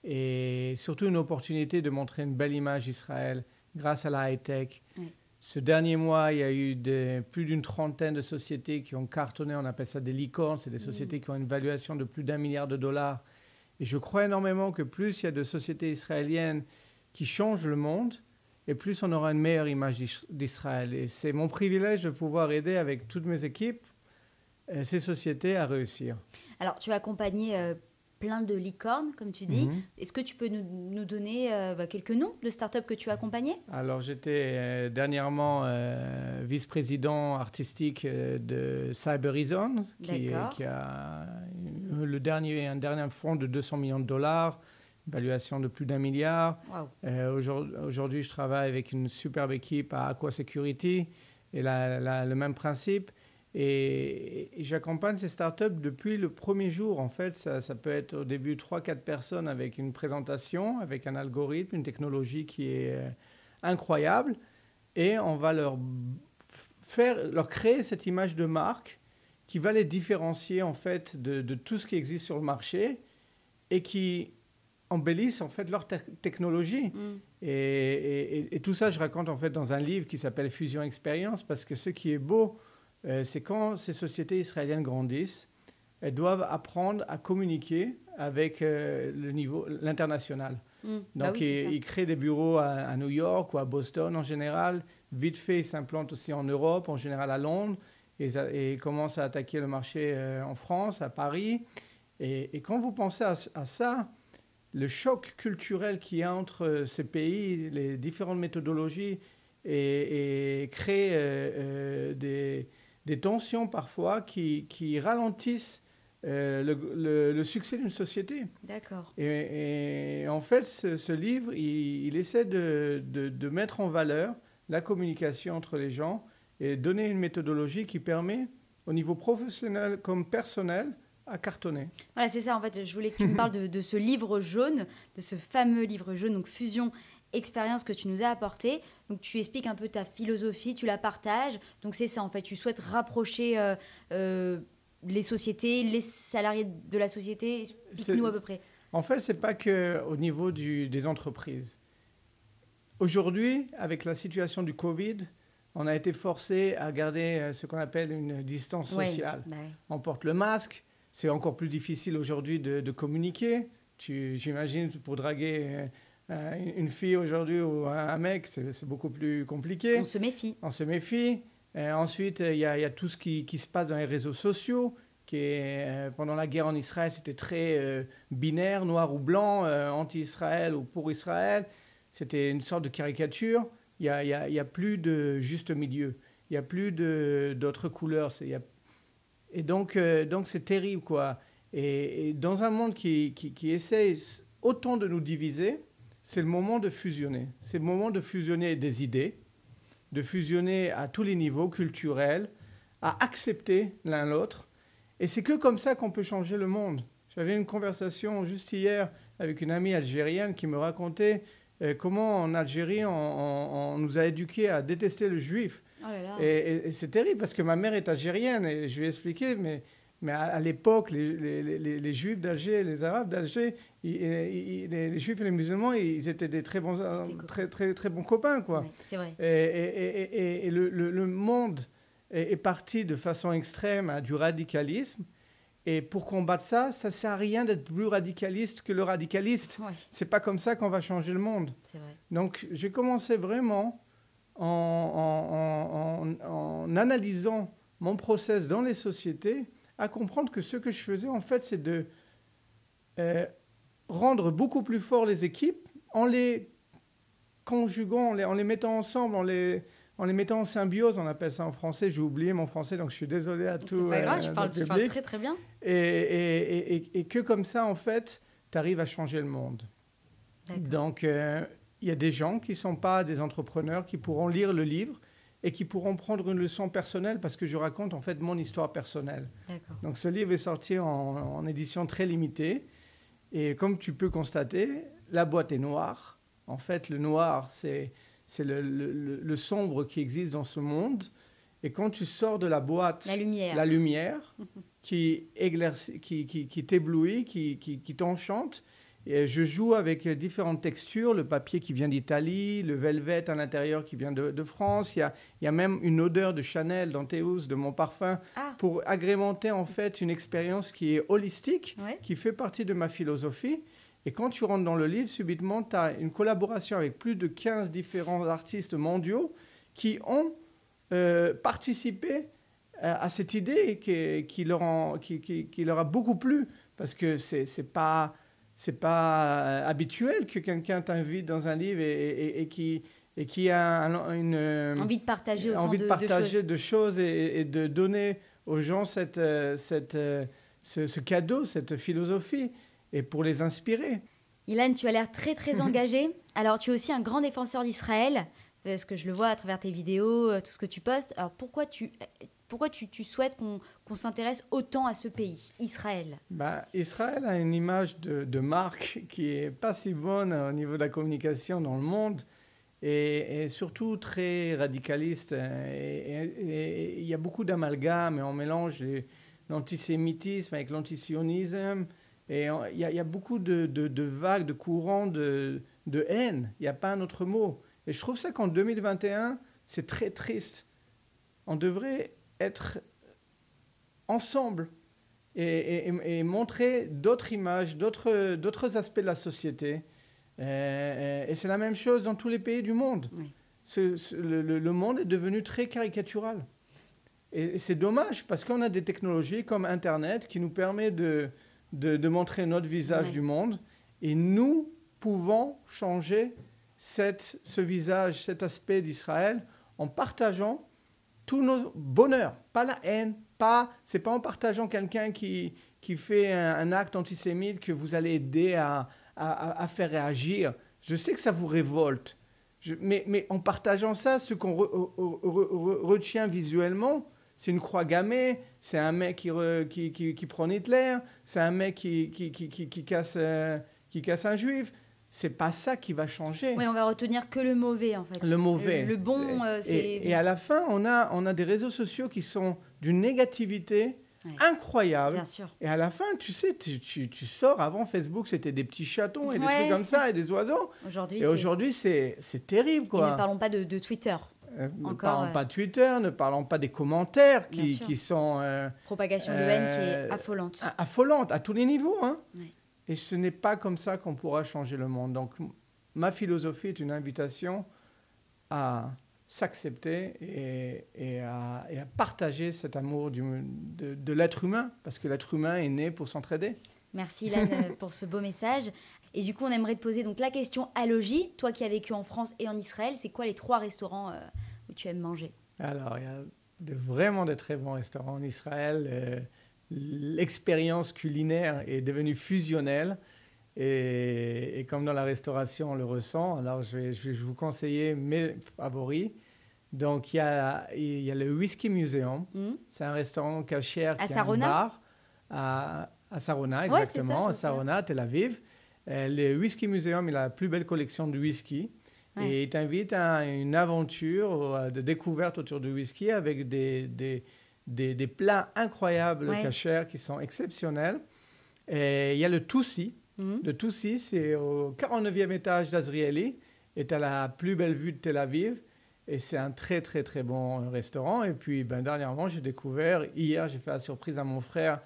[SPEAKER 8] et surtout une opportunité de montrer une belle image d'Israël grâce à la high-tech.
[SPEAKER 1] Oui.
[SPEAKER 8] Ce dernier mois, il y a eu plus d'une trentaine de sociétés qui ont cartonné. On appelle ça des licornes. C'est des sociétés qui ont une valuation de plus d'1 milliard de dollars. Et je crois énormément que plus il y a de sociétés israéliennes qui changent le monde, et plus on aura une meilleure image d'Israël. Et c'est mon privilège de pouvoir aider avec toutes mes équipes ces sociétés à réussir.
[SPEAKER 1] Alors, tu as accompagné plein de licornes, comme tu dis. Est-ce que tu peux nous donner quelques noms de startups que tu as accompagnées ?
[SPEAKER 8] Alors, j'étais dernièrement vice-président artistique de Cyberizon, qui a un dernier fonds de 200 millions de dollars, valuation de plus d'1 milliard.
[SPEAKER 1] Wow.
[SPEAKER 8] Aujourd'hui, je travaille avec une superbe équipe à Aqua Security et le même principe. Et j'accompagne ces startups depuis le premier jour. En fait, ça peut être au début 3-4 personnes avec une présentation, avec un algorithme, une technologie qui est incroyable. Et on va leur créer cette image de marque qui va les différencier en fait de tout ce qui existe sur le marché et qui embellissent en fait leur technologie. Et tout ça, je raconte en fait dans un livre qui s'appelle Fusion Experience, parce que ce qui est beau, c'est quand ces sociétés israéliennes grandissent, elles doivent apprendre à communiquer avec l'international. Donc, ils créent des bureaux à New York ou à Boston en général. Vite fait, ils s'implantent aussi en Europe, en général à Londres, et commencent à attaquer le marché en France, à Paris. Et quand vous pensez à ça, le choc culturel qu'il y a entre ces pays, les différentes méthodologies, et crée des tensions parfois qui ralentissent le succès d'une société.
[SPEAKER 1] D'accord.
[SPEAKER 8] Et en fait, ce livre, il essaie de mettre en valeur la communication entre les gens et donner une méthodologie qui permet, au niveau professionnel comme personnel, à cartonner.
[SPEAKER 1] Voilà, c'est ça. En fait, je voulais que tu me parles de ce livre jaune, de ce fameux livre jaune, donc Fusion Expérience que tu nous as apporté. Donc, tu expliques un peu ta philosophie, tu la partages. Donc, c'est ça, en fait. Tu souhaites rapprocher les sociétés, les salariés de la société. Explique-nous à peu près.
[SPEAKER 8] En fait, ce n'est pas qu'au niveau des entreprises. Aujourd'hui, avec la situation du Covid, on a été forcé à garder ce qu'on appelle une distance sociale. On porte le masque. C'est encore plus difficile aujourd'hui de communiquer. J'imagine, pour draguer une fille aujourd'hui ou un mec, c'est beaucoup plus compliqué.
[SPEAKER 1] On se méfie.
[SPEAKER 8] On se méfie. Ensuite, il y a tout ce qui se passe dans les réseaux sociaux. Pendant la guerre en Israël, c'était très binaire, noir ou blanc, anti-Israël ou pour Israël. C'était une sorte de caricature. Il y a plus de juste milieu. Il n'y a plus d'autres couleurs. Et donc c'est terrible, quoi. Et dans un monde qui essaie autant de nous diviser, c'est le moment de fusionner. C'est le moment de fusionner des idées, de fusionner à tous les niveaux culturels, à accepter l'un l'autre. Et c'est que comme ça qu'on peut changer le monde. J'avais une conversation juste hier avec une amie algérienne qui me racontait comment en Algérie, on nous a éduqués à détester le juif.
[SPEAKER 1] Oh là là.
[SPEAKER 8] Et c'est terrible parce que ma mère est algérienne et je lui ai expliqué, mais à l'époque, les juifs d'Alger, les arabes d'Alger, les juifs et les musulmans, ils étaient des très bons copains, quoi.
[SPEAKER 1] Ouais, c'est vrai.
[SPEAKER 8] Et le monde est parti de façon extrême à du radicalisme. Et pour combattre ça, ça ne sert à rien d'être plus radicaliste que le radicaliste.
[SPEAKER 1] Ouais.
[SPEAKER 8] Ce n'est pas comme ça qu'on va changer le monde.
[SPEAKER 1] C'est vrai.
[SPEAKER 8] Donc, j'ai commencé vraiment en analysant mon process dans les sociétés, à comprendre que ce que je faisais, en fait, c'est de rendre beaucoup plus fort les équipes en les conjuguant, en les mettant ensemble, en les mettant en symbiose, on appelle ça en français. J'ai oublié mon français, donc je suis désolé à tout.
[SPEAKER 1] C'est pas grave, tu parles très très bien.
[SPEAKER 8] Et que comme ça, en fait, tu arrives à changer le monde. Donc, il y a des gens qui ne sont pas des entrepreneurs qui pourront lire le livre et qui pourront prendre une leçon personnelle parce que je raconte en fait mon histoire personnelle. Donc, ce livre est sorti en édition très limitée. Et comme tu peux constater, la boîte est noire. En fait, le noir, c'est le sombre qui existe dans ce monde. Et quand tu sors de la boîte, la lumière qui t'éblouit, qui t'enchante. Et je joue avec différentes textures, le papier qui vient d'Italie, le velvet à l'intérieur qui vient de France. Il y a même une odeur de Chanel dans Théus, de mon parfum, pour agrémenter en fait une expérience qui est holistique, qui fait partie de ma philosophie. Et quand tu rentres dans le livre, subitement, tu as une collaboration avec plus de 15 différents artistes mondiaux qui ont participé à cette idée qui leur a beaucoup plu. Parce que c'est pas habituel que quelqu'un t'invite dans un livre et qui a
[SPEAKER 1] envie de partager
[SPEAKER 8] de choses et de donner aux gens ce cadeau, cette philosophie, et pour les inspirer.
[SPEAKER 1] Ilan, tu as l'air très très engagé. Alors tu es aussi un grand défenseur d'Israël, parce que je le vois à travers tes vidéos, tout ce que tu postes. Alors pourquoi tu souhaites qu'on s'intéresse autant à ce pays, Israël?
[SPEAKER 8] Israël a une image de marque qui n'est pas si bonne au niveau de la communication dans le monde et surtout très radicaliste. Et il y a beaucoup d'amalgames et on mélange l'antisémitisme avec l'antisionisme. Et il y a beaucoup de vagues, de courants de haine. Il n'y a pas un autre mot. Et je trouve ça qu'en 2021, c'est très triste. On devrait être ensemble et montrer d'autres images, d'autres aspects de la société. Et c'est la même chose dans tous les pays du monde. Oui. Le monde est devenu très caricatural. Et c'est dommage parce qu'on a des technologies comme Internet qui nous permet de montrer notre visage du monde. Et nous pouvons changer ce visage, cet aspect d'Israël en partageant tous nos bonheurs, pas la haine, c'est pas en partageant quelqu'un qui fait un acte antisémite que vous allez aider à faire réagir. Je sais que ça vous révolte, mais en partageant ça, ce qu'on retient visuellement, c'est une croix gammée, c'est un mec qui prend Hitler, c'est un mec qui casse un juif. C'est pas ça qui va changer.
[SPEAKER 1] Oui, on va retenir que le mauvais, en fait.
[SPEAKER 8] Le mauvais.
[SPEAKER 1] Le bon, c'est...
[SPEAKER 8] Et à la fin, on a des réseaux sociaux qui sont d'une négativité incroyable.
[SPEAKER 1] Bien sûr.
[SPEAKER 8] Et à la fin, tu sais, tu sors. Avant, Facebook, c'était des petits chatons et des trucs comme ça et des oiseaux. Aujourd'hui, c'est terrible, quoi.
[SPEAKER 1] Et ne parlons pas de Twitter.
[SPEAKER 8] Ne parlons pas de Twitter, ne parlons pas des commentaires qui sont...
[SPEAKER 1] propagation de haine qui est affolante.
[SPEAKER 8] Affolante, à tous les niveaux, hein. Oui. Et ce n'est pas comme ça qu'on pourra changer le monde. Donc, ma philosophie est une invitation à s'accepter et à partager cet amour de l'être humain, parce que l'être humain est né pour s'entraider.
[SPEAKER 1] Merci Ilan pour ce beau message. Et du coup, on aimerait te poser donc la question à Logi. Toi qui as vécu en France et en Israël, c'est quoi les 3 restaurants où tu aimes manger?
[SPEAKER 8] Alors, il y a vraiment de très bons restaurants en Israël. L'expérience culinaire est devenue fusionnelle et comme dans la restauration on le ressent, alors je vais vous conseiller mes favoris. Donc il y a le Whisky Museum, c'est un restaurant cachère qui a un bar à Sarona, exactement, à Sarona, Tel Aviv. Le Whisky Museum, il a la plus belle collection de whisky et il t'invite à une aventure de découverte autour du whisky avec des plats incroyables cachers qui sont exceptionnels. Et il y a le Toussi. Le Toussi, c'est au 49e étage d'Azrieli et tu as la plus belle vue de Tel Aviv. Et c'est un très, très, très bon restaurant. Et puis, dernièrement, j'ai découvert, hier, j'ai fait la surprise à mon frère.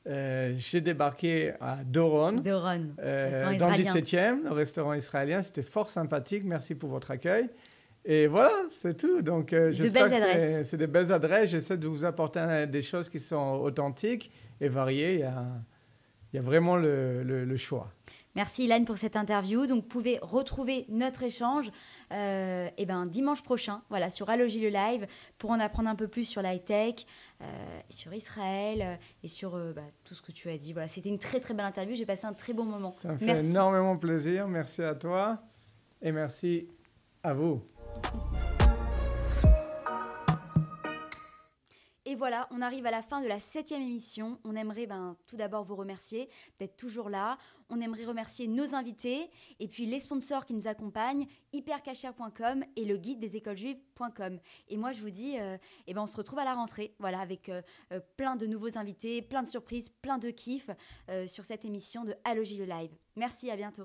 [SPEAKER 8] J'ai débarqué à Doron, dans le 17e, le restaurant israélien. C'était fort sympathique. Merci pour votre accueil. Et voilà, c'est tout. Donc, j'espère que c'est des belles adresses. J'essaie de vous apporter des choses qui sont authentiques et variées. Il y a vraiment le choix.
[SPEAKER 1] Merci Ilan pour cette interview. Donc vous pouvez retrouver notre échange dimanche prochain, voilà, sur Allogy le Live, pour en apprendre un peu plus sur l'high-tech, sur Israël et sur tout ce que tu as dit. Voilà, c'était une très très belle interview. J'ai passé un très bon moment.
[SPEAKER 8] Ça me fait énormément plaisir. Merci à toi et merci à vous.
[SPEAKER 1] Et voilà, on arrive à la fin de la 7e émission. On aimerait tout d'abord vous remercier d'être toujours là. On aimerait remercier nos invités et puis les sponsors qui nous accompagnent, hypercacher.com et le guide des écolesjuives.com. Et moi, je vous dis, on se retrouve à la rentrée, voilà, avec plein de nouveaux invités, plein de surprises, plein de kiffs sur cette émission de Allogy le Live. Merci, à bientôt.